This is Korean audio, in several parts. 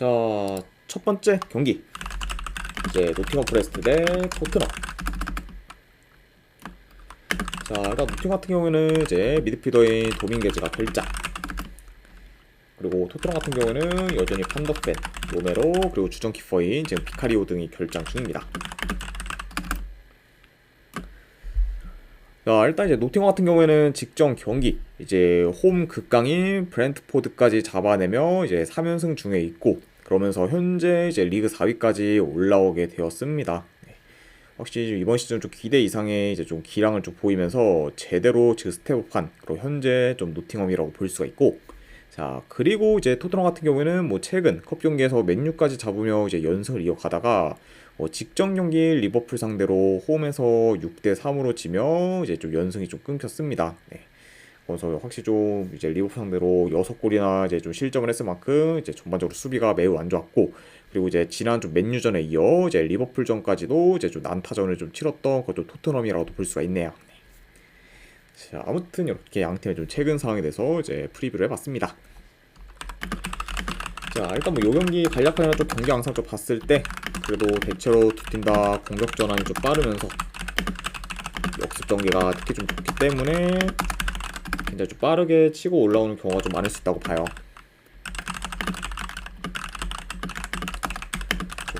자, 첫 번째 경기 이제 노팅엄 포레스트 대 토트넘. 자, 일단 노팅엄 같은 경우에는 이제 미드필더인 도밍게즈가 결장, 그리고 토트넘 같은 경우에는 여전히 판더펜, 로메로, 그리고 주전 키퍼인 지금 비카리오 등이 결장 중입니다. 자, 일단 이제 노팅엄 같은 경우에는 직전 경기 이제 홈 극강인 브렌트포드까지 잡아내며 이제 3연승 중에 있고, 그러면서 현재 이제 리그 4위까지 올라오게 되었습니다. 네. 확실히 이번 시즌 좀 기대 이상의 이제 좀 기량을 좀 보이면서 제대로 지금 스텝업한, 그리고 현재 좀 노팅엄이라고 볼 수가 있고, 자, 그리고 이제 토트넘 같은 경우에는 뭐 최근 컵 경기에서 맨유까지 잡으며 이제 연승을 이어가다가 직전 경기 리버풀 상대로 홈에서 6대 3으로 지며 이제 좀 연승이 좀 끊겼습니다. 네. 그래서 확실히 좀 이제 리버풀 상대로 6골이나 이제 좀 실점을 했을 만큼 이제 전반적으로 수비가 매우 안 좋았고, 그리고 이제 지난 좀 맨유전에 이어 이제 리버풀전까지도 이제 좀 난타전을 좀 치렀던 그것도 토트넘이라고도 볼 수가 있네요. 네. 자, 아무튼 이렇게 양 팀의 좀 최근 상황에 대해서 이제 프리뷰를 해봤습니다. 자, 일단 뭐 요 경기 간략하게는 좀 경기 양상 좀 봤을 때 그래도 대체로 두 팀 다 공격 전환이 좀 빠르면서 역습 전개가 특히 좀 좋기 때문에 굉장히 좀 빠르게 치고 올라오는 경우가 좀 많을 수 있다고 봐요.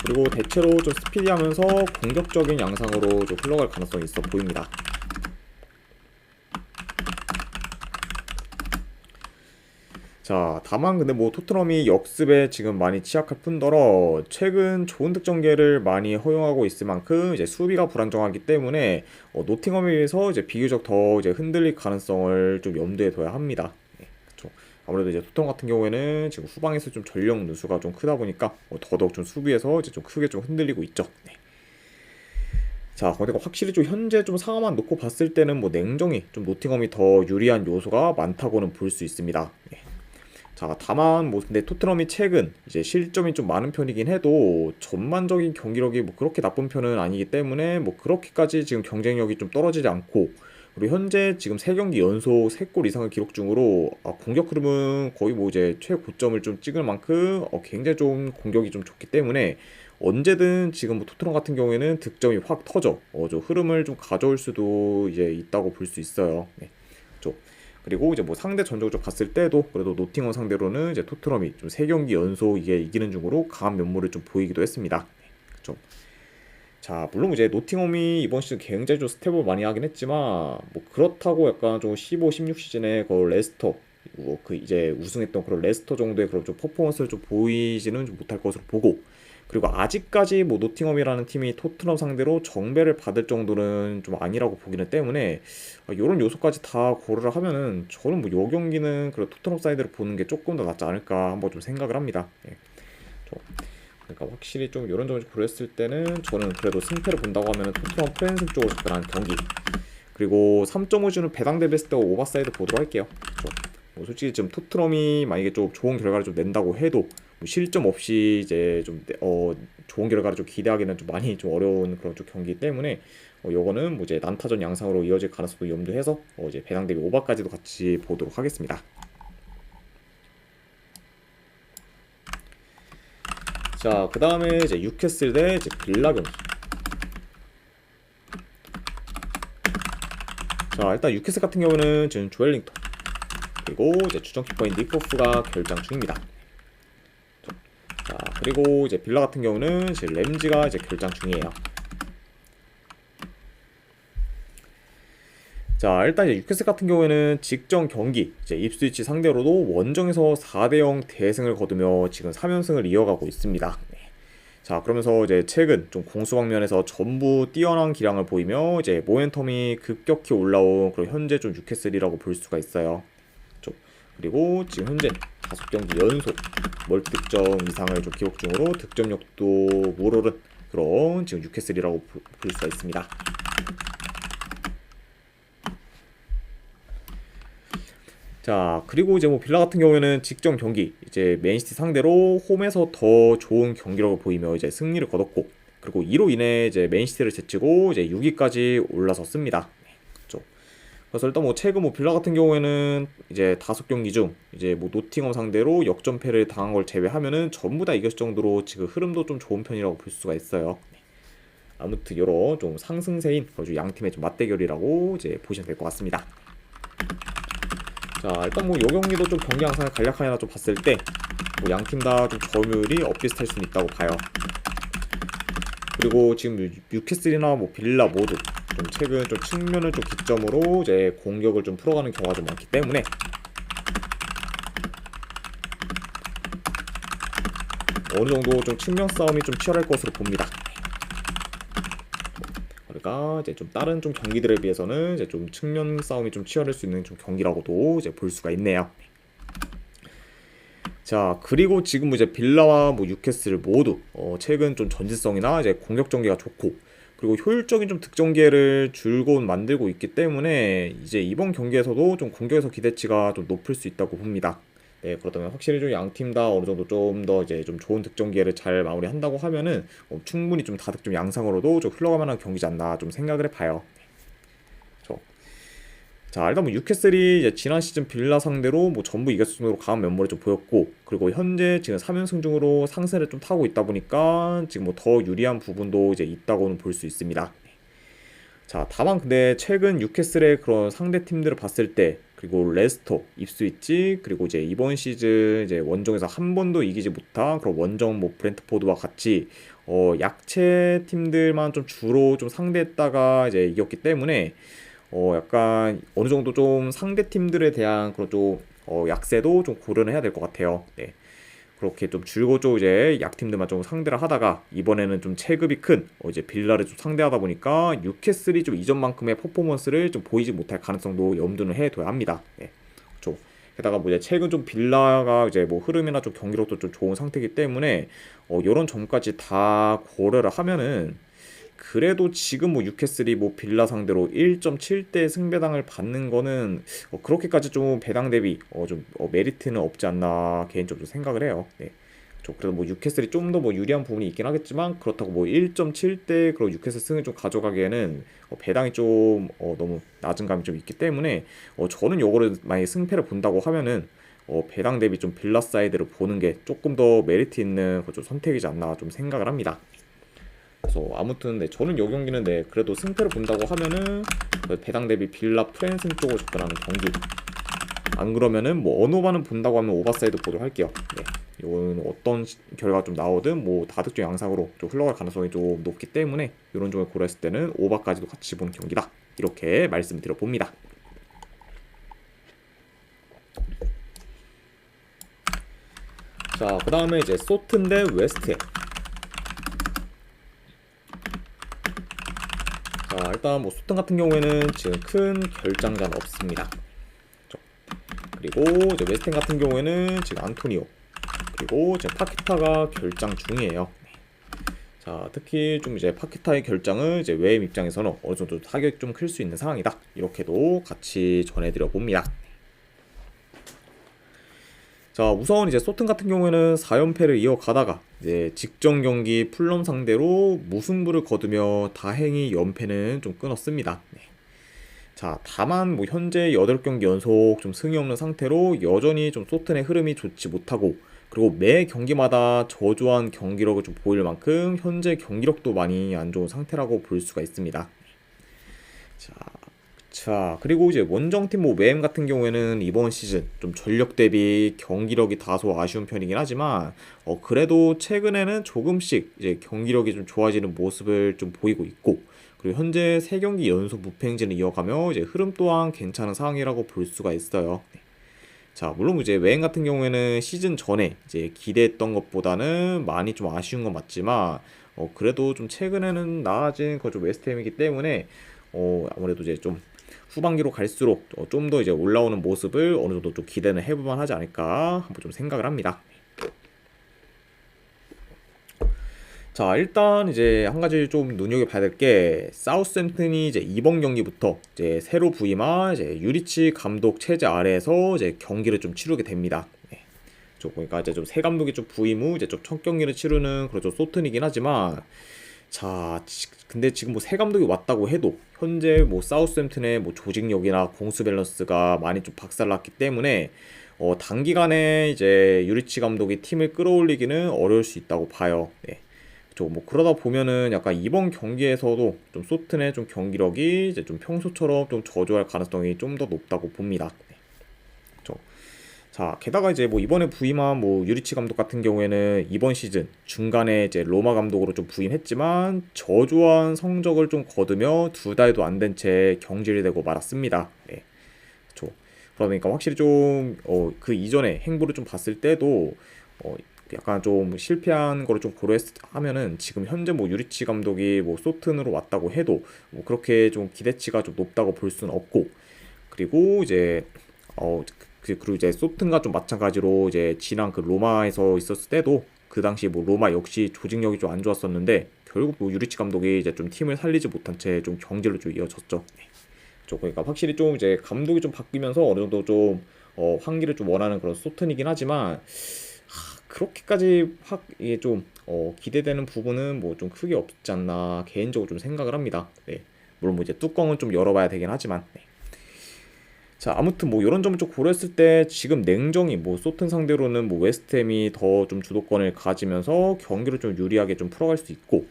그리고 대체로 좀 스피디하면서 공격적인 양상으로 좀 흘러갈 가능성이 있어 보입니다. 자, 다만 근데 뭐 토트넘이 역습에 지금 많이 취약할 뿐더러 최근 좋은 득점계를 많이 허용하고 있을 만큼 이제 수비가 불안정하기 때문에 노팅엄에 비해서 이제 비교적 더 이제 흔들릴 가능성을 좀 염두에 둬야 합니다. 네, 그렇죠. 아무래도 이제 토트넘 같은 경우에는 지금 후방에서 좀 전력 누수가 좀 크다 보니까 더더욱 좀 수비에서 이제 좀 크게 좀 흔들리고 있죠. 네. 자, 근데 확실히 좀 현재 좀 상황만 놓고 봤을 때는 뭐 냉정히 좀 노팅엄이 더 유리한 요소가 많다고는 볼 수 있습니다. 네. 자, 다만 뭐 근데 토트넘이 최근 이제 실점이 좀 많은 편이긴 해도 전반적인 경기력이 뭐 그렇게 나쁜 편은 아니기 때문에 뭐 그렇게까지 지금 경쟁력이 좀 떨어지지 않고, 그리고 현재 지금 3경기 연속 3골 이상을 기록 중으로 공격 흐름은 거의 뭐 이제 최고점을 좀 찍을 만큼 굉장히 좀 공격이 좀 좋기 때문에 언제든 지금 뭐 토트넘 같은 경우에는 득점이 확 터져 좀 흐름을 좀 가져올 수도 이제 있다고 볼 수 있어요. 네. 좀 그리고 이제 뭐 상대 전적을 좀 봤을 때도 그래도 노팅엄 상대로는 이제 토트넘이 좀 3경기 연속 이게 이기는 중으로 강한 면모를 좀 보이기도 했습니다. 좀. 자, 물론 이제 노팅엄이 이번 시즌 굉장히 좀 스텝을 많이 하긴 했지만 뭐 그렇다고 약간 좀 15, 16 시즌에 그 레스터 그 이제 우승했던 그런 레스터 정도의 그런 좀 퍼포먼스를 좀 보이지는 좀 못할 것으로 보고, 그리고 아직까지 뭐 노팅엄이라는 팀이 토트넘 상대로 정배를 받을 정도는 좀 아니라고 보기는 때문에 이런 요소까지 다 고려를 하면은 저는 뭐 요 경기는 그래 토트넘 사이드로 보는 게 조금 더 낫지 않을까 한번 좀 생각을 합니다. 예. 그러니까 확실히 좀 이런 점을 고려했을 때는 저는 그래도 승패를 본다고 하면 토트넘 프랜승 쪽으로 접근하는 경기, 그리고 3.5주는 배당 대비했을 때 오버사이드 보도록 할게요. 뭐 솔직히 지금 토트넘이 만약에 좀 좋은 결과를 좀 낸다고 해도 뭐 실점 없이 이제 좀 좋은 결과를 좀 기대하기는 좀 많이 좀 어려운 그런 좀 경기이기 때문에 요거는 뭐 이제 난타전 양상으로 이어질 가능성도 염두해서 이제 배당 대비 오버까지도 같이 보도록 하겠습니다. 자, 그 다음에 이제 뉴캐슬 대 이제 빌라 경기. 자, 일단 뉴캐슬 같은 경우는 지금 조엘링턴, 그리고 이제 주전 키퍼인 닉포프가 결장 중입니다. 자, 그리고 이제 빌라 같은 경우는 이제 램지가 이제 결장 중이에요. 자, 일단 이제 뉴캐슬 같은 경우에는 직전 경기 이제 입스위치 상대로도 원정에서 4대0 대승을 거두며 지금 3연승을 이어가고 있습니다. 네. 자, 그러면서 이제 최근 좀 공수 방면에서 전부 뛰어난 기량을 보이며 이제 모멘텀이 급격히 올라온 그런 현재 좀 뉴캐슬이라고 볼 수가 있어요. 그리고 지금 현재 5경기 연속 멀티득점 이상을 좀 기록 중으로 득점력도 물오른 그런 지금 뉴캐슬이라고 볼 수가 있습니다. 자, 그리고 이제 뭐 빌라 같은 경우에는 직전 경기 이제 맨시티 상대로 홈에서 더 좋은 경기력을 보이며 이제 승리를 거뒀고, 그리고 이로 인해 이제 맨시티를 제치고 이제 6위까지 올라섰습니다. 그렇죠. 그래서 일단 뭐 최근 뭐 빌라 같은 경우에는 이제 5경기 중 이제 뭐 노팅엄 상대로 역전패를 당한 걸 제외하면은 전부 다 이겼을 정도로 지금 흐름도 좀 좋은 편이라고 볼 수가 있어요. 아무튼 이런 좀 상승세인 아주 양 팀의 좀 맞대결이라고 이제 보시면 될 것 같습니다. 자, 일단 뭐 요 경기도 좀 경기 양상을 간략하게나 좀 봤을 때 뭐 양 팀 다 좀 점유율이 엇비슷할 수는 있다고 봐요. 그리고 지금 뉴캐슬이나 뭐 빌라 모두 좀 최근 좀 측면을 좀 기점으로 이제 공격을 좀 풀어가는 경우가 좀 많기 때문에 어느 정도 좀 측면 싸움이 좀 치열할 것으로 봅니다. 그러니까 이제 좀 다른 좀 경기들에 비해서는 이제 좀 측면 싸움이 좀 치열할 수 있는 좀 경기라고도 이제 볼 수가 있네요. 자, 그리고 지금 이제 빌라와 뭐 뉴캐슬 모두 최근 좀 전지성이나 이제 공격 전개가 좋고 그리고 효율적인 좀 득점 기회를 줄곧 만들고 있기 때문에 이제 이번 경기에서도 좀 공격에서 기대치가 좀 높을 수 있다고 봅니다. 네, 그렇다면 확실히 좀 양 팀 다 어느 정도 좀 더 이제 좀 좋은 득점 기회를 잘 마무리한다고 하면은 충분히 좀 다득점 양상으로도 좀 흘러갈 만한 경기지 않나 좀 생각을 해봐요. 자, 일단 뭐 뉴캐슬이 이제 지난 시즌 빌라 상대로 뭐 전부 이겼을 정도로 강한 면모를 좀 보였고 그리고 현재 지금 3연승 중으로 상세를 좀 타고 있다 보니까 지금 뭐 더 유리한 부분도 이제 있다고는 볼 수 있습니다. 자, 다만 근데 최근 뉴캐슬의 그런 상대 팀들을 봤을 때 그리고 레스터, 입스위치 그리고 이제 이번 시즌 이제 원정에서 한 번도 이기지 못한 그런 원정 뭐 브렌트포드와 같이 약체 팀들만 좀 주로 좀 상대했다가 이제 이겼기 때문에 약간 어느 정도 좀 상대 팀들에 대한 그런 좀 약세도 좀 고려를 해야 될 것 같아요. 네. 그렇게 좀 줄고 좀 이제 약팀들만 좀 상대를 하다가 이번에는 좀 체급이 큰 이제 빌라를 좀 상대하다 보니까 뉴캐슬이 좀 이전만큼의 퍼포먼스를 좀 보이지 못할 가능성도 염두는 해둬야 합니다. 네. 그렇죠. 게다가 뭐 이제 최근 좀 빌라가 이제 뭐 흐름이나 좀 경기력도 좀 좋은 상태이기 때문에 이런 점까지 다 고려를 하면은 그래도 지금 뭐 뉴캐슬이 뭐 빌라 상대로 1.7대 승배당을 받는 거는 그렇게까지 좀 배당 대비 좀 메리트는 없지 않나 개인적으로 생각을 해요. 네. 그래도 뭐 뉴캐슬이 좀 더 뭐 유리한 부분이 있긴 하겠지만 그렇다고 뭐 1.7대 그런 뉴캐슬 승을 좀 가져가기에는 배당이 좀 너무 낮은 감이 좀 있기 때문에 저는 요거를 만약에 승패를 본다고 하면은 배당 대비 좀 빌라 사이드를 보는 게 조금 더 메리트 있는 좀 선택이지 않나 좀 생각을 합니다. 그래서 아무튼 네, 저는 이 경기는 네, 그래도 승패를 본다고 하면은 배당 대비 빌라 프랜슨 쪽으로 접근하는 경기. 안 그러면은 뭐 언오바는 본다고 하면 오버사이드 보도록 할게요. 네, 이거는 어떤 결과가 좀 나오든 뭐 다득점 양상으로 좀 흘러갈 가능성이 좀 높기 때문에 이런 점을 고려했을 때는 오버까지도 같이 보는 경기다. 이렇게 말씀드려 봅니다. 자, 그 다음에 이제 소튼 대 웨스트. 자, 일단 뭐 소튼 같은 경우에는 지금 큰 결장자는 없습니다. 그리고 이제 웨스트햄 같은 경우에는 지금 안토니오 그리고 이제 파키타가 결장 중이에요. 자, 특히 좀 이제 파키타의 결장은 이제 웨임 입장에서는 어느 정도 타격이 좀 클 수 있는 상황이다. 이렇게도 같이 전해드려 봅니다. 자, 우선 이제 소튼 같은 경우에는 4연패를 이어가다가 이제 직전 경기 풀럼 상대로 무승부를 거두며 다행히 연패는 좀 끊었습니다. 네. 자, 다만 뭐 현재 8경기 연속 좀 승이 없는 상태로 여전히 좀 소튼의 흐름이 좋지 못하고 그리고 매 경기마다 저조한 경기력을 좀 보일 만큼 현재 경기력도 많이 안 좋은 상태라고 볼 수가 있습니다. 자, 그리고 이제 원정팀 뭐 웨엠 같은 경우에는 이번 시즌 좀 전력 대비 경기력이 다소 아쉬운 편이긴 하지만 그래도 최근에는 조금씩 이제 경기력이 좀 좋아지는 모습을 좀 보이고 있고 그리고 현재 3경기 연속 무패행진을 이어가며 이제 흐름 또한 괜찮은 상황이라고 볼 수가 있어요. 네. 자, 물론 이제 웨인 같은 경우에는 시즌 전에 이제 기대했던 것보다는 많이 좀 아쉬운 건 맞지만 그래도 좀 최근에는 나아진 좀 웨스트햄이기 때문에 아무래도 이제 좀 후반기로 갈수록 좀 더 이제 올라오는 모습을 어느 정도 좀 기대는 해볼만 하지 않을까 한번 좀 생각을 합니다. 자, 일단 이제 한 가지 좀 눈여겨봐야 될 게 사우스햄튼이 이제 이번 경기부터 이제 새로 부임한 이제 유리치 감독 체제 아래에서 이제 경기를 좀 치르게 됩니다. 네. 그러니까 이제 좀 새 감독이 좀 부임 후 이제 좀 첫 경기를 치르는 그런 좀 소튼이긴 하지만 자, 근데 지금 뭐 새 감독이 왔다고 해도 현재 뭐 사우스햄튼의 뭐 조직력이나 공수 밸런스가 많이 좀 박살났기 때문에 단기간에 이제 유리치 감독이 팀을 끌어올리기는 어려울 수 있다고 봐요. 네. 뭐 그러다 보면은 약간 이번 경기에서도 좀 소튼의 좀 경기력이 이제 좀 평소처럼 좀 저조할 가능성이 좀 더 높다고 봅니다. 네. 그쵸. 자, 게다가 이제 뭐 이번에 부임한 뭐 유리치 감독 같은 경우에는 이번 시즌 중간에 이제 로마 감독으로 좀 부임했지만 저조한 성적을 좀 거두며 두 달도 안 된 채 경질이 되고 말았습니다. 네. 그쵸. 그러니까 확실히 좀 그 이전에 행보를 좀 봤을 때도 어, 약간 좀 실패한 거를 좀 고려하면은 지금 현재 뭐 유리치 감독이 뭐 소튼으로 왔다고 해도 뭐 그렇게 좀 기대치가 좀 높다고 볼 수는 없고, 그리고 이제 그리고 이제 소튼과 좀 마찬가지로 이제 지난 그 로마에서 있었을 때도 그 당시 뭐 로마 역시 조직력이 좀 안 좋았었는데 결국 뭐 유리치 감독이 이제 좀 팀을 살리지 못한 채 좀 경질로 좀 이어졌죠. 그러니까 확실히 좀 이제 감독이 좀 바뀌면서 어느 정도 좀 환기를 좀 원하는 그런 소튼이긴 하지만 그렇게까지 확 이게 좀 기대되는 부분은 뭐 좀 크게 없지 않나 개인적으로 좀 생각을 합니다. 네. 물론 뭐 이제 뚜껑은 좀 열어봐야 되긴 하지만. 네. 자, 아무튼 뭐 이런 점을 좀 고려했을 때 지금 냉정히 뭐 소튼 상대로는 뭐 웨스트햄이 더 좀 주도권을 가지면서 경기를 좀 유리하게 좀 풀어갈 수 있고,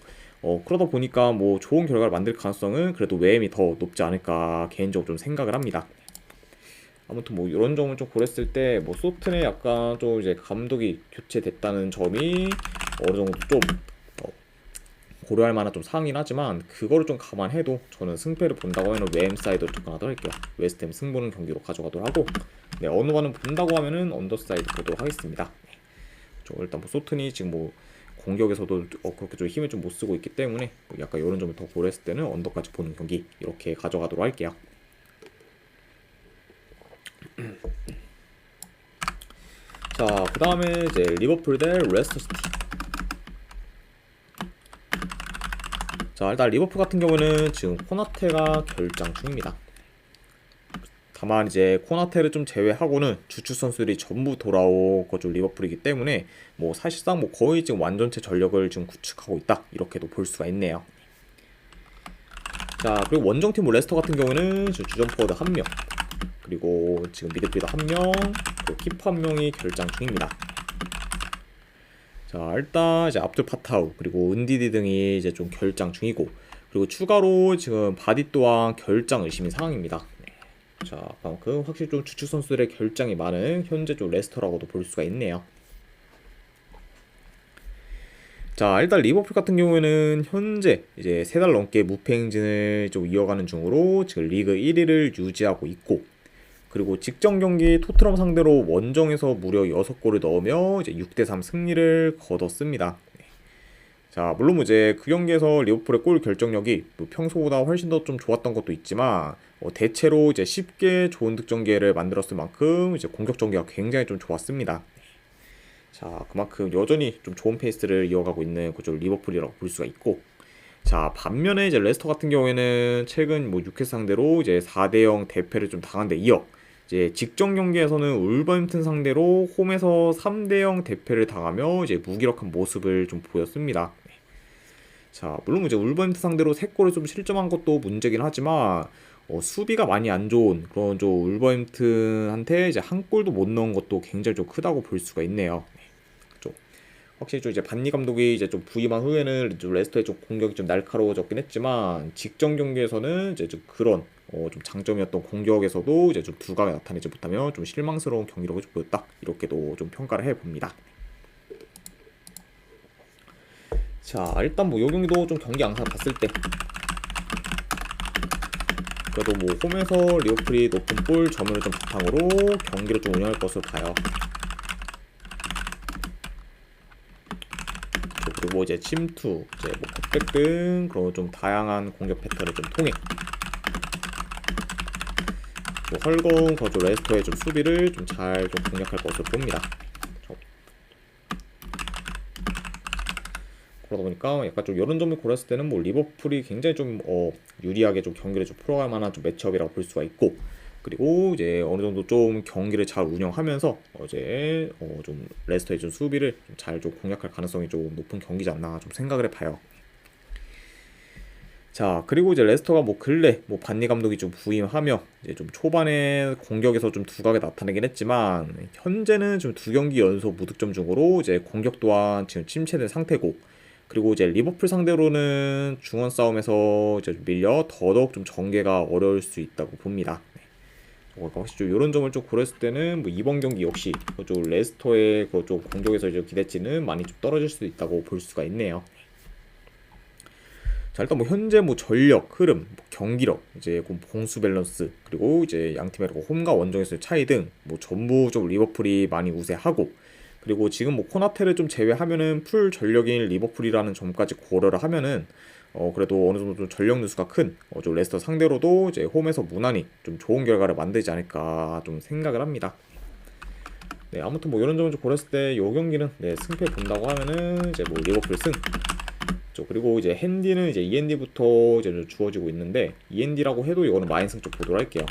그러다 보니까 뭐 좋은 결과를 만들 가능성은 그래도 웨햄이 더 높지 않을까 개인적으로 좀 생각을 합니다. 아무튼 뭐 이런 점을 좀 고렸을 때 뭐 소튼의 약간 좀 이제 감독이 교체됐다는 점이 어느 정도 좀 어, 고려할 만한 좀 사항이긴 하지만 그거를 좀 감안해도 저는 승패를 본다고 하면 웨햄 사이드로 접근하도록 할게요. 웨스트햄 승부는 경기로 가져가도록 하고, 네, 어느 거는 본다고 하면은 언더사이드 보도록 하겠습니다. 일단 뭐 소튼이 지금 뭐 공격에서도 그렇게 좀 힘을 좀 못 쓰고 있기 때문에 뭐 약간 이런 점을 더 고려했을 때는 언더까지 보는 경기 이렇게 가져가도록 할게요. 자, 그 다음에 이제 리버풀 대 레스터 시티. 자, 일단 리버풀 같은 경우는 지금 코나테가 결장 중입니다. 다만 이제 코나테를 좀 제외하고는 주축 선수들이 전부 돌아오고 좀 리버풀이기 때문에 뭐 사실상 뭐 거의 지금 완전체 전력을 지금 구축하고 있다 이렇게도 볼 수가 있네요. 자, 그리고 원정팀 레스터 같은 경우는 지금 주전 포워드 1명, 그리고 지금 미드필더 1명, 그리고 키퍼 1명이 결장 중입니다. 자, 일단 이제 압둘 파타우 그리고 은디디 등이 이제 좀 결장 중이고, 그리고 추가로 지금 바디 또한 결장 의심인 상황입니다. 자, 그만큼 확실히 좀 주축 선수들의 결장이 많은 현재 좀 레스터라고도 볼 수가 있네요. 자, 일단 리버풀 같은 경우에는 현재 이제 3달 넘게 무패 행진을 좀 이어가는 중으로 지금 리그 1위를 유지하고 있고, 그리고 직전 경기 토트넘 상대로 원정에서 무려 6골을 넣으며 이제 6대3 승리를 거뒀습니다. 자, 물론 이제 그 경기에서 리버풀의 골 결정력이 뭐 평소보다 훨씬 더 좀 좋았던 것도 있지만 대체로 이제 쉽게 좋은 득점 기회를 만들었을 만큼 이제 공격 전개가 굉장히 좀 좋았습니다. 자, 그만큼 여전히 좀 좋은 페이스를 이어가고 있는 그쪽 리버풀이라고 볼 수가 있고, 자, 반면에 이제 레스터 같은 경우에는 최근 뭐 뉴캐슬 상대로 이제 4대0 대패를 좀 당한 데 이어 이제 직전 경기에서는 울버햄튼 상대로 홈에서 3대0 대패를 당하며 이제 무기력한 모습을 좀 보였습니다. 자, 물론 이제 울버햄튼 상대로 3골을 좀 실점한 것도 문제긴 하지만 수비가 많이 안 좋은 그런 좀 울버햄튼한테 이제 한 골도 못 넣은 것도 굉장히 좀 크다고 볼 수가 있네요. 좀 확실히 좀 이제 반니 감독이 이제 좀 부임한 후에는 좀 레스터의 좀 공격이 좀 날카로워졌긴 했지만 직전 경기에서는 이제 좀 그런 좀 장점이었던 공격에서도 이제 좀 두각이 나타내지 못하며 좀 실망스러운 경기력을 좀 보였다 이렇게도 좀 평가를 해봅니다. 자, 일단 뭐 요 경기도 좀 경기 양상 봤을 때 그래도 뭐 홈에서 리버풀이 높은 볼 점유를 좀 바탕으로 경기를 좀 운영할 것으로 봐요. 그리고 이제 침투, 이제 뭐 컵백 등 그런 좀 다양한 공격 패턴을 좀 통해 뭐 헐거운 거저 레스터의 좀 수비를 좀 잘 좀 공략할 것으로 봅니다. 그러다 보니까 약간 좀 이런 점을 고렸을 때는 뭐 리버풀이 굉장히 좀 유리하게 좀 경기를 좀 풀어갈 만한 좀 매치업이라고 볼 수가 있고, 그리고 이제 어느 정도 좀 경기를 잘 운영하면서 이제 좀 레스터의 좀 수비를 좀 잘 좀 공략할 가능성이 좀 높은 경기지 않나 좀 생각을 해봐요. 자, 그리고 이제 레스터가 뭐 근래 뭐 반니 감독이 좀 부임하며 이제 좀 초반에 공격에서 좀 두각이 나타나긴 했지만 현재는 좀 두 경기 연속 무득점 중으로 이제 공격 또한 지금 침체된 상태고, 그리고 이제 리버풀 상대로는 중원 싸움에서 이제 좀 밀려 더더욱 좀 전개가 어려울 수 있다고 봅니다. 혹시 좀 이런 점을 좀 고려했을 때는 뭐 이번 경기 역시 그쪽 레스터의 그쪽 공격에서 이제 기대치는 많이 좀 떨어질 수도 있다고 볼 수가 있네요. 자, 일단 뭐 현재 뭐 전력, 흐름, 뭐 경기력, 이제 공수 밸런스, 그리고 이제 양 팀의 홈과 원정에서의 차이 등 뭐 전부 좀 리버풀이 많이 우세하고, 그리고 지금 뭐 코나테를 좀 제외하면은 풀 전력인 리버풀이라는 점까지 고려를 하면은 그래도 어느 정도 좀 전력 누수가 큰 좀 레스터 상대로도 이제 홈에서 무난히 좀 좋은 결과를 만들지 않을까 좀 생각을 합니다. 네, 아무튼 뭐 이런 점을 좀 고렸을 때 이 경기는 네, 승패 본다고 하면은 이제 뭐 리버풀 승. 그리고 이제 핸디는 이제 END부터 이제 주어지고 있는데, END라고 해도 이거는 마인승 쪽 보도록 할게요.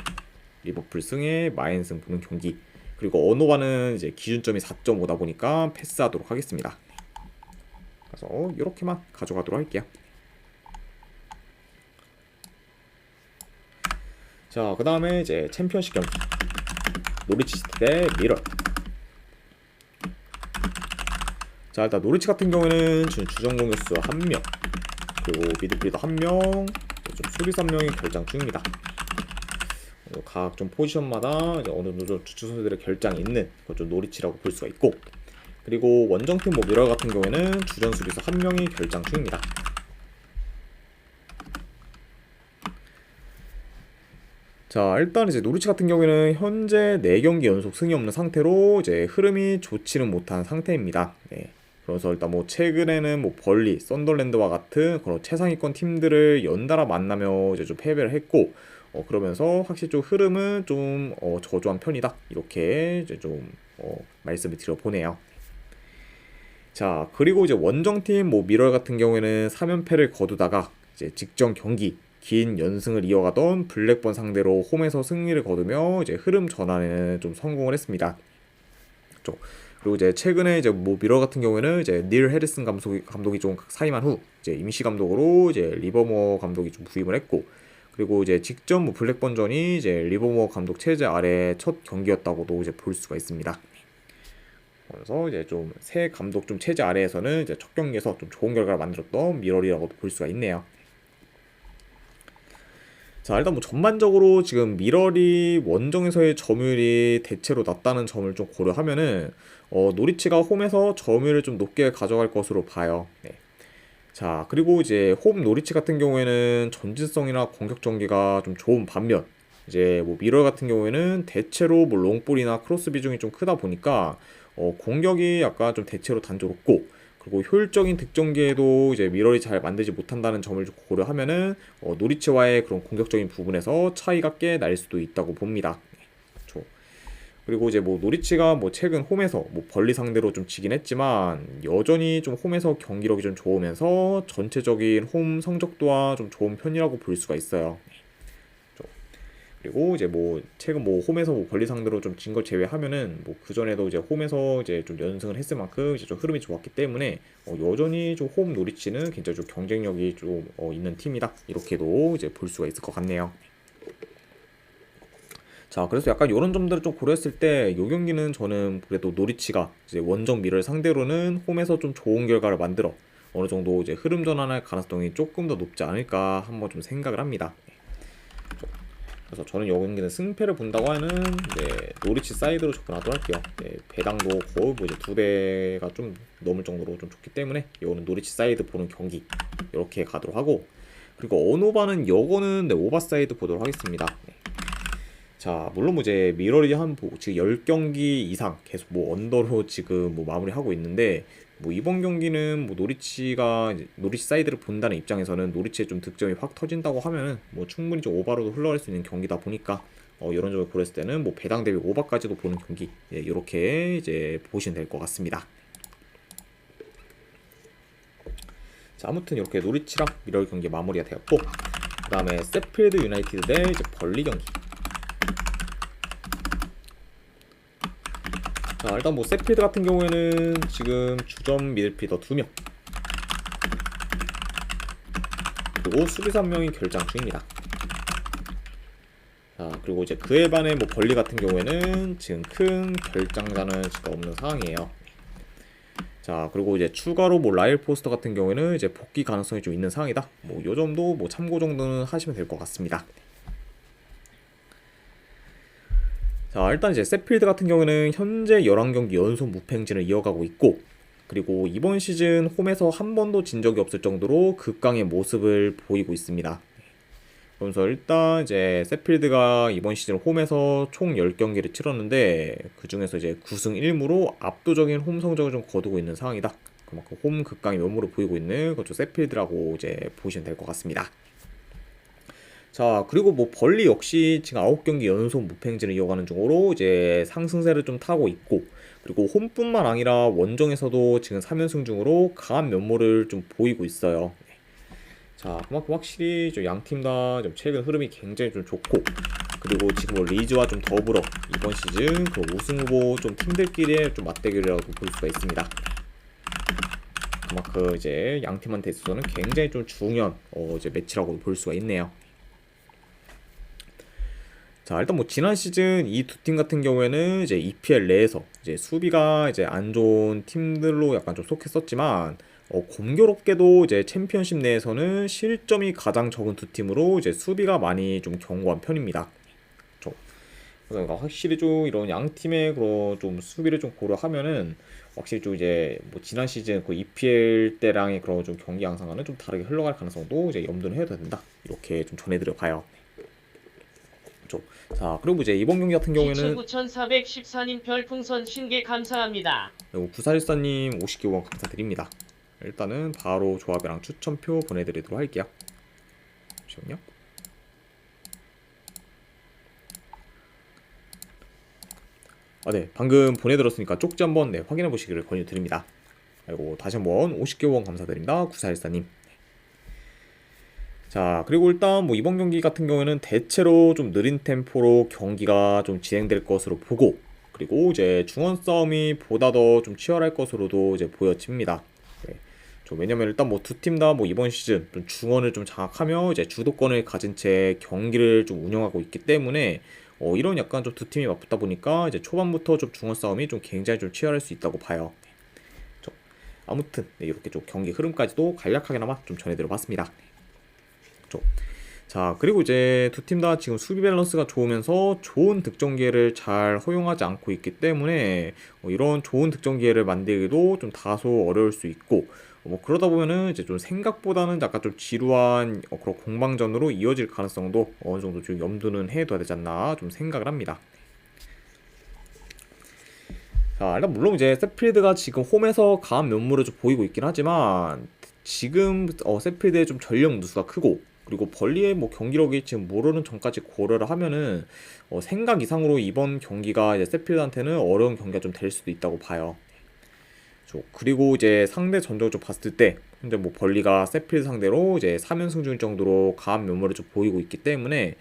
리버풀 승에 마인승 보는 경기. 그리고 언어바는 이제 기준점이 4.5다 보니까 패스하도록 하겠습니다. 그래서 이렇게만 가져가도록 할게요. 자, 그 다음에 이제 챔피언십 경기 노리치 시티 대 미러. 자, 일단 노리치 같은 경우에는 지금 주전 공격수 1명, 그리고 미드필더 1명, 좀 수비수 1명이 결장 중입니다. 각 좀 포지션마다 이제 어느 정도 좀 주축 선수들의 결장이 있는 좀 노리치라고 볼 수가 있고, 그리고 원정팀 뭐 미러 같은 경우에는 주전 수비수 1명이 결장 중입니다. 자, 일단 이제 노리치 같은 경우에는 현재 4경기 연속 승이 없는 상태로 이제 흐름이 좋지는 못한 상태입니다. 네. 그래서 일단 뭐 최근에는 뭐 벌리, 썬더랜드와 같은 그런 최상위권 팀들을 연달아 만나며 이제 좀 패배를 했고, 그러면서 확실히 좀 흐름은 좀 저조한 편이다, 이렇게 이제 좀 말씀을 드려보네요. 자, 그리고 이제 원정팀 뭐 미러 같은 경우에는 3연패를 거두다가 이제 직전 경기 긴 연승을 이어가던 블랙번 상대로 홈에서 승리를 거두며 이제 흐름 전환에는 좀 성공을 했습니다. 그리고 이제 최근에 이제 뭐 미러 같은 경우에는 이제 닐 해리슨 감독이 좀 사임한 후 이제 임시 감독으로 이제 리버모어 감독이 좀 부임을 했고, 그리고 이제 직전 뭐 블랙번전이 이제 리버모어 감독 체제 아래 첫 경기였다고도 이제 볼 수가 있습니다. 그래서 이제 좀 새 감독 좀 체제 아래에서는 이제 첫 경기에서 좀 좋은 결과를 만들었던 미러리라고도 볼 수가 있네요. 자, 일단 뭐 전반적으로 지금 미러리 원정에서의 점유율이 대체로 낮다는 점을 좀 고려하면은 노리치가 홈에서 점유율을 좀 높게 가져갈 것으로 봐요. 네. 자, 그리고 이제 홈 노리치 같은 경우에는 전진성이나 공격 전개가 좀 좋은 반면, 이제 뭐 미러 같은 경우에는 대체로 뭐 롱볼이나 크로스 비중이 좀 크다 보니까 공격이 약간 좀 대체로 단조롭고, 그리고 효율적인 득점기에도 이제 미러리 잘 만들지 못한다는 점을 고려하면은 노리치와의 그런 공격적인 부분에서 차이가 꽤 날 수도 있다고 봅니다. 그렇죠. 그리고 이제 뭐 노리치가 뭐 최근 홈에서 뭐 벌리 상대로 좀 지긴 했지만 여전히 좀 홈에서 경기력이 좀 좋으면서 전체적인 홈 성적 또한 좀 좋은 편이라고 볼 수가 있어요. 그리고 이제 뭐 최근 뭐 홈에서 뭐 벌리 상대로 좀 진 걸 제외하면은 뭐 그 전에도 이제 홈에서 이제 좀 연승을 했을 만큼 이제 좀 흐름이 좋았기 때문에 여전히 좀 홈 노리치는 굉장히 좀 경쟁력이 좀 있는 팀이다, 이렇게도 이제 볼 수가 있을 것 같네요. 자, 그래서 약간 이런 점들을 좀 고려했을 때 이 경기는 저는 그래도 노리치가 이제 원정 미를 상대로는 홈에서 좀 좋은 결과를 만들어 어느 정도 이제 흐름 전환할 가능성이 조금 더 높지 않을까 한번 좀 생각을 합니다. 그래서 저는 이 경기는 승패를 본다고 하는 노리치 사이드로 접근하도록 할게요. 배당도 거의 뭐 이제 2배가 좀 넘을 정도로 좀 좋기 때문에 이거는 노리치 사이드 보는 경기 이렇게 가도록 하고, 그리고 언오바는 이거는 오바 사이드 보도록 하겠습니다. 자, 물론 뭐 이제 미러리 지금 10경기 이상 계속 뭐 언더로 지금 뭐 마무리하고 있는데, 뭐 이번 경기는 뭐 노리치 사이드를 본다는 입장에서는 노리치의 좀 득점이 확 터진다고 하면은 뭐 충분히 좀 오바로도 흘러갈 수 있는 경기다 보니까 이런 점을 고렸을 때는 뭐 배당 대비 오바까지도 보는 경기, 이렇게 이제 보시면 될 것 같습니다. 자, 아무튼 이렇게 노리치랑 미러리 경기 마무리가 되었고, 그 다음에 세필드 유나이티드 대 이제 벌리 경기. 자, 일단 뭐 세필드 같은 경우에는 지금 주전 미드필더 2명, 그리고 수비수 한 명이 결장 중입니다. 자, 그리고 이제 그에 반해 뭐 벌리 같은 경우에는 지금 큰 결장자는 지금 없는 상황이에요. 자, 그리고 이제 추가로 뭐 라일 포스터 같은 경우에는 이제 복귀 가능성이 좀 있는 상황이다. 뭐 요 정도 뭐 참고 정도는 하시면 될 것 같습니다. 자, 일단 이제 세필드 같은 경우는 현재 11경기 연속 무패 행진을 이어가고 있고, 그리고 이번 시즌 홈에서 한 번도 진 적이 없을 정도로 극강의 모습을 보이고 있습니다. 그래서 일단 이제 세필드가 이번 시즌 홈에서 총 10경기를 치렀는데 그 중에서 이제 9승 1무로 압도적인 홈 성적을 좀 거두고 있는 상황이다. 그만큼 홈 극강의 면모를 보이고 있는 그쪽 세필드라고 이제 보시면 될 것 같습니다. 자, 그리고 뭐 벌리 역시 지금 9경기 연속 무패 행진을 이어가는 중으로 이제 상승세를 좀 타고 있고, 그리고 홈뿐만 아니라 원정에서도 지금 3연승 중으로 강한 면모를 좀 보이고 있어요. 자, 그만큼 확실히 좀 양팀 다 좀 최근 흐름이 굉장히 좀 좋고, 그리고 지금 뭐 리즈와 좀 더불어 이번 시즌 그 우승 후보 좀 팀들끼리의 좀 맞대결이라고 볼 수가 있습니다. 그만큼 이제 양팀한테 있어서는 굉장히 좀 중요한 이제 매치라고 볼 수가 있네요. 자, 일단 뭐 지난 시즌 이 두 팀 같은 경우에는 이제 EPL 내에서 이제 수비가 이제 안 좋은 팀들로 약간 좀 속했었지만, 공교롭게도 이제 챔피언십 내에서는 실점이 가장 적은 두 팀으로 이제 수비가 많이 좀 견고한 편입니다. 그렇죠? 그러니까 확실히 좀 이런 양 팀의 그런 좀 수비를 좀 고려하면은 확실히 좀 이제 뭐 지난 시즌 그 EPL 때랑의 그런 좀 경기 양상과는 좀 다르게 흘러갈 가능성도 이제 염두는 해야 된다. 이렇게 좀 전해드려 봐요. 자, 그리고 이제 이번 경기 같은 경우에는 9414님 별풍선 신개 감사합니다. 그리고 9414님 50개원 감사드립니다. 일단은 바로 조합이랑 추천표 보내드리도록 할게요. 잠시만요. 네, 방금 보내드렸으니까 쪽지 한번 확인해 보시기를 권유드립니다. 그리고 다시 한번 50개원 감사드립니다. 9414님. 자, 그리고 일단 뭐 이번 경기 같은 경우에는 대체로 좀 느린 템포로 경기가 좀 진행될 것으로 보고, 그리고 이제 중원 싸움이 보다 더 좀 치열할 것으로도 이제 보여집니다. 네. 왜냐면 일단 뭐 두 팀 다 뭐 이번 시즌 좀 중원을 좀 장악하며 이제 주도권을 가진 채 경기를 좀 운영하고 있기 때문에 이런 약간 좀 두 팀이 맞붙다 보니까 이제 초반부터 좀 중원 싸움이 좀 굉장히 좀 치열할 수 있다고 봐요. 아무튼 네, 이렇게 좀 경기 흐름까지도 간략하게나마 좀 전해드려 봤습니다. 자, 그리고 이제 두 팀 다 지금 수비 밸런스가 좋으면서 좋은 득점 기회를 잘 허용하지 않고 있기 때문에 이런 좋은 득점 기회를 만들기도 좀 다소 어려울 수 있고, 뭐 그러다 보면은 이제 좀 생각보다는 약간 좀 지루한 그런 공방전으로 이어질 가능성도 어느 정도 좀 염두는 해둬야 되지 않나 좀 생각을 합니다. 자, 일단 물론 이제 세필드가 지금 홈에서 강한 면모를 좀 보이고 있긴 하지만 지금 세필드의 좀 전력 누수가 크고, 그리고 벌리의 뭐 경기력이 지금 모르는 전까지 고려를 하면은 생각 이상으로 이번 경기가 이제 세필드한테는 어려운 경기가 좀 될 수도 있다고 봐요. 그리고 이제 상대 전적을 좀 봤을 때 현재 뭐 벌리가 세필드 상대로 이제 3연승 중일 정도로 강한 면모를 좀 보이고 있기 때문에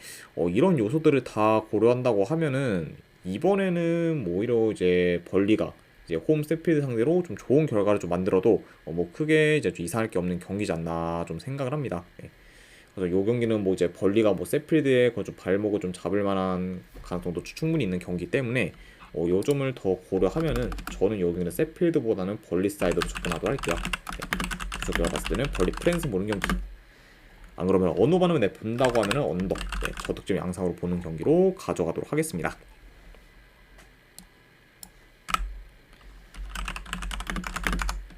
이런 요소들을 다 고려한다고 하면은 이번에는 뭐 오히려 이제 벌리가 이제 홈 세필드 상대로 좀 좋은 결과를 좀 만들어도 뭐 크게 이제 좀 이상할 게 없는 경기지 않나 좀 생각을 합니다. 네. 그래서 요 경기는 뭐 이제 벌리가 뭐 세필드의 그 좀 발목을 좀 잡을 만한 가능성도 충분히 있는 경기 때문에 요 점을 더 고려하면은 저는 요 경기는 세필드보다는 벌리 사이드로 접근하도록 할게요. 네. 그래서 제가 봤을 때는 벌리 프랭스 보는 경기. 안 그러면 어느 반응을 본다고 하면은 언더, 네, 저득점 양상으로 보는 경기로 가져가도록 하겠습니다.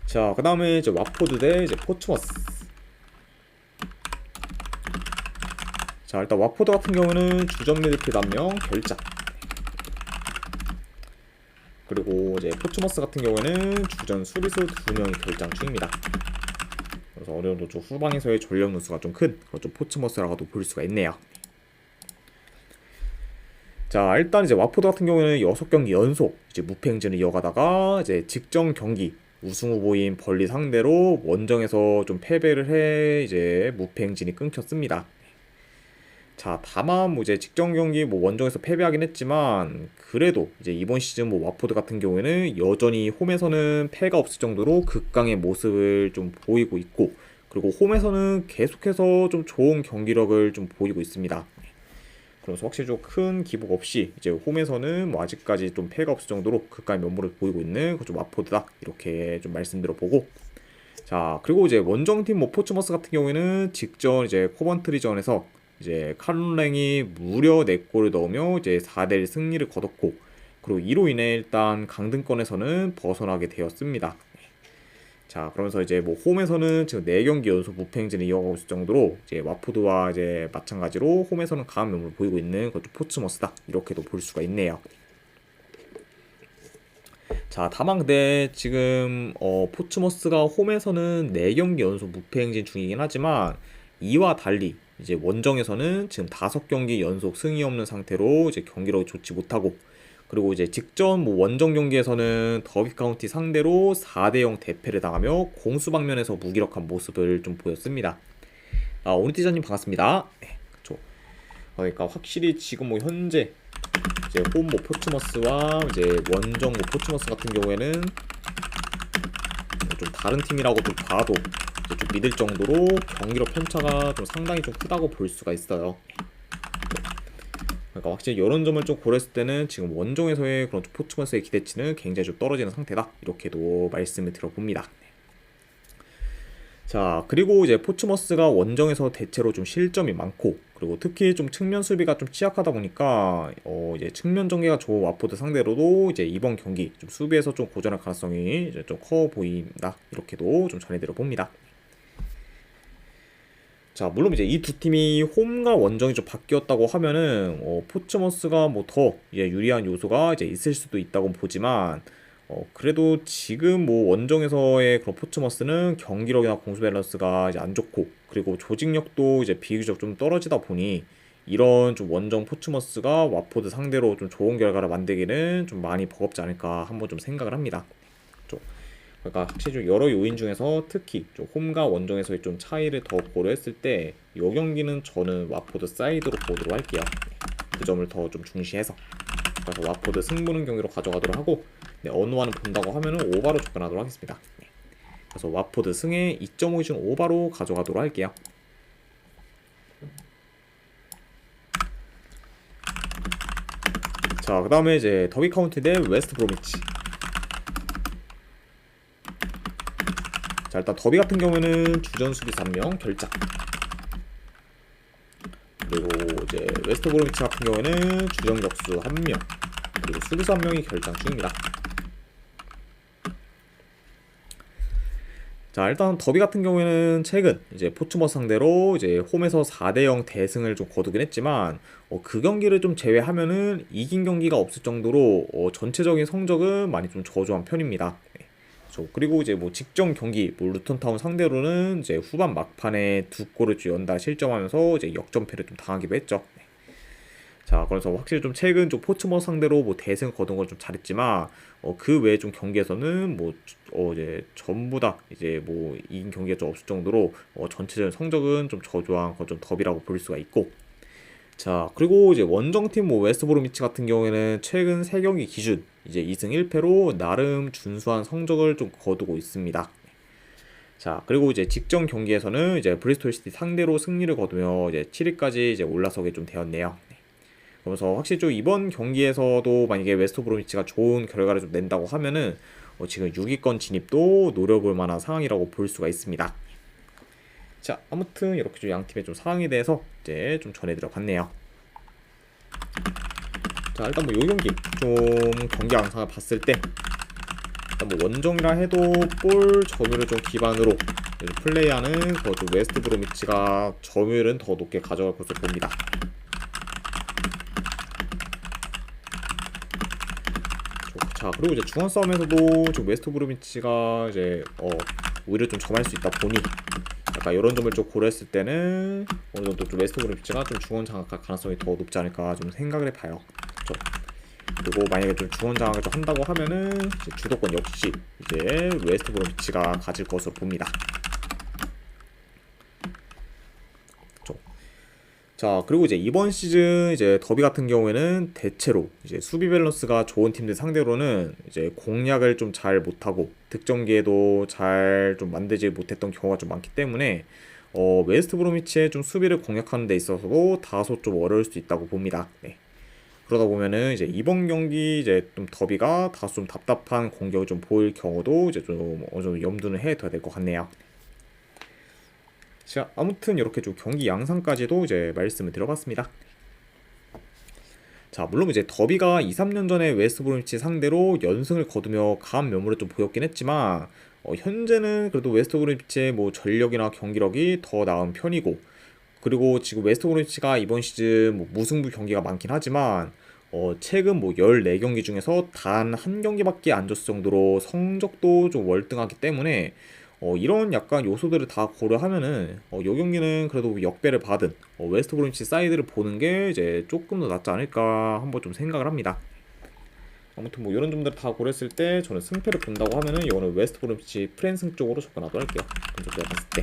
자, 그 다음에 이제 와포드 대 이제 포츠머스. 자, 일단 와포드 같은 경우는 주전 미드필드 1명 결장. 그리고 이제 포츠머스 같은 경우에는 주전 수비수 2명이 결장 중입니다. 그래서 어느 정도 좀 후방에서의 전력 누수가 좀 큰 그런 좀 포츠머스라고도 볼 수가 있네요. 자, 일단 이제 와포드 같은 경우에는 6경기 연속 이제 무패 행진을 이어가다가 이제 직전 경기 우승 후보인 벌리 상대로 원정에서 좀 패배를 해 이제 무패 행진이 끊겼습니다. 자, 다만 뭐 이제 직전 경기 뭐 원정에서 패배하긴 했지만 그래도 이제 이번 시즌 뭐 와포드 같은 경우에는 여전히 홈에서는 패가 없을 정도로 극강의 모습을 좀 보이고 있고, 그리고 홈에서는 계속해서 좀 좋은 경기력을 좀 보이고 있습니다. 그래서 확실히 좀 큰 기복 없이 이제 홈에서는 뭐 아직까지 좀 패가 없을 정도로 극강의 면모를 보이고 있는 그 좀 와포드다 이렇게 좀 말씀드려 보고, 자 그리고 이제 원정팀 뭐 포츠머스 같은 경우에는 직전 이제 코번트리전에서 이제 칼룬랭이 무려 4골을 넣으며 이제 4대1 승리를 거뒀고, 그리고 이로 인해 일단 강등권에서는 벗어나게 되었습니다. 자 그러면서 이제 뭐 홈에서는 지금 4경기 연속 무패 행진을 이어가고 있을 정도로 이제 와포드와 이제 마찬가지로 홈에서는 강한 면모를 보이고 있는 그것도 포츠머스다 이렇게도 볼 수가 있네요. 자 다만 근데 지금 포츠머스가 홈에서는 4경기 연속 무패 행진 중이긴 하지만 이와 달리 이제 원정에서는 지금 5경기 연속 승이 없는 상태로 이제 경기력이 좋지 못하고, 그리고 이제 직전 뭐 원정 경기에서는 더비 카운티 상대로 4대0 대패를 당하며 공수 방면에서 무기력한 모습을 좀 보였습니다. 오니티자님 반갑습니다. 네, 그렇죠. 그러니까 확실히 지금 뭐 현재 이제 홈 뭐 포츠머스와 이제 원정 뭐 포츠머스 같은 경우에는 좀 다른 팀이라고 좀 봐도 이제 좀 믿을 정도로 경기력 편차가 좀 상당히 좀 크다고 볼 수가 있어요. 그러니까 확실히 이런 점을 좀 고려했을 때는 지금 원정에서의 그런 포츠머스의 기대치는 굉장히 좀 떨어지는 상태다 이렇게도 말씀을 드려봅니다. 자 그리고 이제 포츠머스가 원정에서 대체로 좀 실점이 많고, 그리고 특히 좀 측면 수비가 좀 취약하다 보니까 이제 측면 전개가 좋은 와포드 상대로도 이제 이번 경기 좀 수비에서 좀 고전할 가능성이 이제 좀 커 보인다 이렇게도 좀 전해드려 봅니다. 자 물론 이제 이 두 팀이 홈과 원정이 좀 바뀌었다고 하면은 포츠머스가 뭐 더 유리한 요소가 이제 있을 수도 있다고 보지만, 그래도 지금 뭐 원정에서의 그런 포츠머스는 경기력이나 공수 밸런스가 이제 안 좋고, 그리고 조직력도 이제 비교적 좀 떨어지다 보니 이런 좀 원정 포츠머스가 와포드 상대로 좀 좋은 결과를 만들기는 좀 많이 버겁지 않을까 한번 좀 생각을 합니다. 그러니까 확실히 좀 여러 요인 중에서 특히 좀 홈과 원정에서의 좀 차이를 더 고려했을 때 이 경기는 저는 와포드 사이드로 보도록 할게요. 그 점을 더 좀 중시해서, 그래서 와포드 승부는 경기로 가져가도록 하고, 언어와는 본다고 하면은 오바로 접근하도록 하겠습니다. 그래서 와포드 승에 2.5 기준 오바로 가져가도록 할게요. 자 그 다음에 이제 더비 카운티 대 웨스트 브로미치. 자 일단 더비 같은 경우에는 주전 수비수 1명 결장, 그리고 이제 웨스트 브로미치 같은 경우에는 주전 격수 1명 그리고 수비수 1명이 결장 중입니다. 자 일단 더비 같은 경우에는 최근 이제 포츠머스 상대로 이제 홈에서 4대0 대승을 좀 거두긴 했지만 그 경기를 좀 제외하면은 이긴 경기가 없을 정도로 전체적인 성적은 많이 좀 저조한 편입니다. 그리고 이제 뭐 직전 경기 뭐 루턴타운 상대로는 이제 후반 막판에 2골을 좀 연달아 실점하면서 이제 역전패를 좀 당하기도 했죠. 자 그래서 확실히 좀 최근 좀 포츠머스 상대로 뭐 대승 거둔 걸 좀 잘했지만 그 외에 좀 경기에서는 뭐 이제 전부 다 이제 뭐 이긴 경기가 좀 없을 정도로 전체적인 성적은 좀 저조한 건 좀 더비라고 볼 수가 있고, 자 그리고 이제 원정팀 뭐 웨스트 브로미치 같은 경우에는 최근 3경기 기준 이제 2승 1패로 나름 준수한 성적을 좀 거두고 있습니다. 자 그리고 이제 직전 경기에서는 이제 브리스톨 시티 상대로 승리를 거두며 이제 7위까지 이제 올라서게 좀 되었네요. 그래서 확실히 좀 이번 경기에서도 만약에 웨스트 브로미치가 좋은 결과를 좀 낸다고 하면은 지금 6위권 진입도 노려볼 만한 상황이라고 볼 수가 있습니다. 자 아무튼 이렇게 좀 양팀의 좀 상황에 대해서 이제 좀 전해드려 봤네요. 자 일단 뭐 요 경기 좀 경기 양상을 봤을 때 일단 뭐 원정이라 해도 볼 점유를 좀 기반으로 플레이하는 그것도 웨스트 브로미치가 점유율은 더 높게 가져갈 것으로 봅니다. 자 그리고 이제 중원 싸움에서도 좀 웨스트 브로미치가 이제 오히려 좀 점할 수 있다 보니 약간 이런 점을 좀 고려했을 때는 어느 정도 좀 웨스트 브로미치가 좀 중원 장악할 가능성이 더 높지 않을까 좀 생각을 해봐요. 그렇죠? 그리고 만약에 좀 중원 장악을 좀 한다고 하면은 주도권 역시 이제 웨스트 브로미치가 가질 것으로 봅니다. 그렇죠? 자, 그리고 이제 이번 시즌 이제 더비 같은 경우에는 대체로 이제 수비 밸런스가 좋은 팀들 상대로는 이제 공략을 좀 잘 못하고 득점 기회도 잘 좀 만들지 못했던 경우가 좀 많기 때문에 웨스트 브로미치의 좀 수비를 공략하는 데 있어서도 다소 좀 어려울 수 있다고 봅니다. 네. 그러다 보면은 이제 이번 경기 이제 좀 더비가 다소 좀 답답한 공격을 좀 보일 경우도 이제 좀 어느 정도 염두는 해둬야 될 것 같네요. 자, 아무튼 이렇게 좀 경기 양상까지도 이제 말씀을 드려봤습니다. 자, 물론 이제 더비가 2, 3년 전에 웨스트 브로미치 상대로 연승을 거두며 강한 면모를 좀 보였긴 했지만 현재는 그래도 웨스트 브로미치의 뭐 전력이나 경기력이 더 나은 편이고, 그리고 지금 웨스트 브로미치가 이번 시즌 뭐 무승부 경기가 많긴 하지만 최근 뭐 14경기 중에서 단 한 경기밖에 안 졌을 정도로 성적도 좀 월등하기 때문에 이런 약간 요소들을 다 고려하면은 이 경기는 그래도 역배를 받은 웨스트 브로미치 사이드를 보는 게 이제 조금 더 낫지 않을까 한번 좀 생각을 합니다. 아무튼 뭐 이런 점들을 다 고렸을 때 저는 승패를 본다고 하면은 이거는 웨스트 브로미치 프랜승 쪽으로 접근하도록 할게요. 분석을 봤을 때.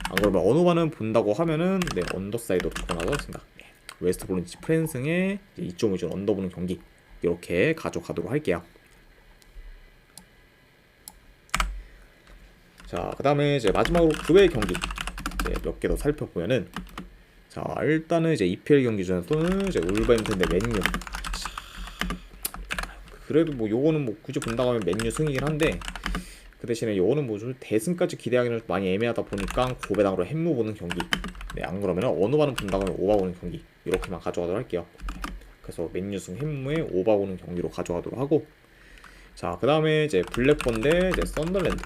안 그러면 어느바는 본다고 하면은 네, 언더사이드로 접근하도록 하겠습니다. 웨스트 브로미치 프랜승에 2.5전 언더보는 경기 이렇게 가져가도록 할게요. 자, 그 다음에 이제 마지막으로 그 외의 경기 몇 개 더 살펴보면은, 자, 일단은 이제 EPL 경기 중에서는 이제 울버햄튼 대 맨유. 그래도 뭐 요거는 뭐 굳이 본다고 하면 맨유 승이긴 한데, 그 대신에 요거는 뭐 좀 대승까지 기대하기는 많이 애매하다 보니까 고배당으로 햄무 보는 경기. 네, 안 그러면 어느 바는 본다고 하면 오바 보는 경기 이렇게만 가져가도록 할게요. 그래서 맨유 승 햄무에 오바 보는 경기로 가져가도록 하고, 자, 그 다음에 이제 블랙번 대 이제 썬더랜드.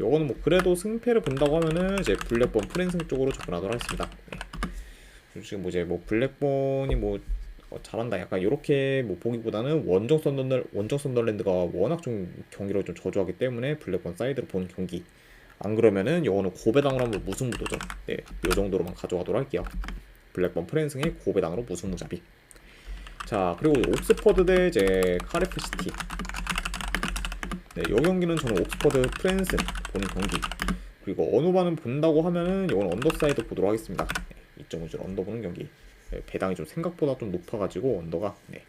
요거는 뭐 그래도 승패를 본다고 하면은 이제 블랙번 프랜승 쪽으로 접근하도록 하겠습니다. 네. 지금 뭐 이제 뭐 블랙번이 뭐 잘한다 약간 이렇게 뭐 보기보다는 원정 썬더랜드가 워낙 좀 경기를 좀 저조하기 때문에 블랙번 사이드로 보는 경기. 안 그러면은 요거는 고배당으로 한번 무승부 도전. 네, 요 정도로만 가져가도록 할게요. 블랙번 프랜승의 고배당으로 무승부 잡이. 자, 그리고 옥스퍼드 대 이제 카레프 시티. 네, 이 경기는 저는 옥스퍼드 프랜슨 보는 경기. 그리고 어느바는 본다고 하면은 이건 언더사이드 보도록 하겠습니다. 네, 2.5줄 언더 보는 경기. 네, 배당이 좀 생각보다 좀 높아가지고 언더가 네,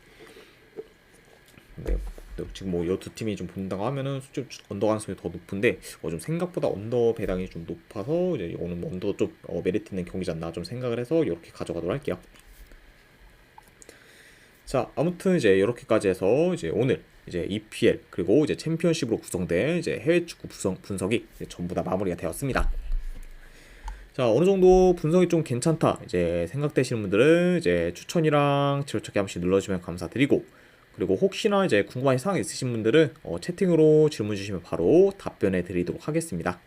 지금 뭐 이 두 팀이 좀 본다고 하면은 좀 언더 가능성이 더 높은데 좀 생각보다 언더 배당이 좀 높아서 이제 이거는 뭐 언더 좀 메리트 있는 경기지 않나 좀 생각을 해서 이렇게 가져가도록 할게요. 자, 아무튼 이제 이렇게까지 해서 이제 오늘 이제 EPL 그리고 이제 챔피언십으로 구성된 이제 해외 축구 분석이 이제 전부 다 마무리가 되었습니다. 자, 어느 정도 분석이 좀 괜찮다 이제 생각되시는 분들은 이제 추천이랑 지도찾기 한 번씩 눌러주시면 감사드리고, 그리고 혹시나 이제 궁금한 사항 있으신 분들은 채팅으로 질문 주시면 바로 답변해 드리도록 하겠습니다.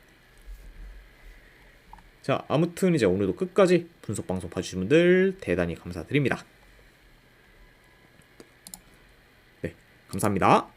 자, 아무튼 이제 오늘도 끝까지 분석 방송 봐주신 분들 대단히 감사드립니다. 네, 감사합니다.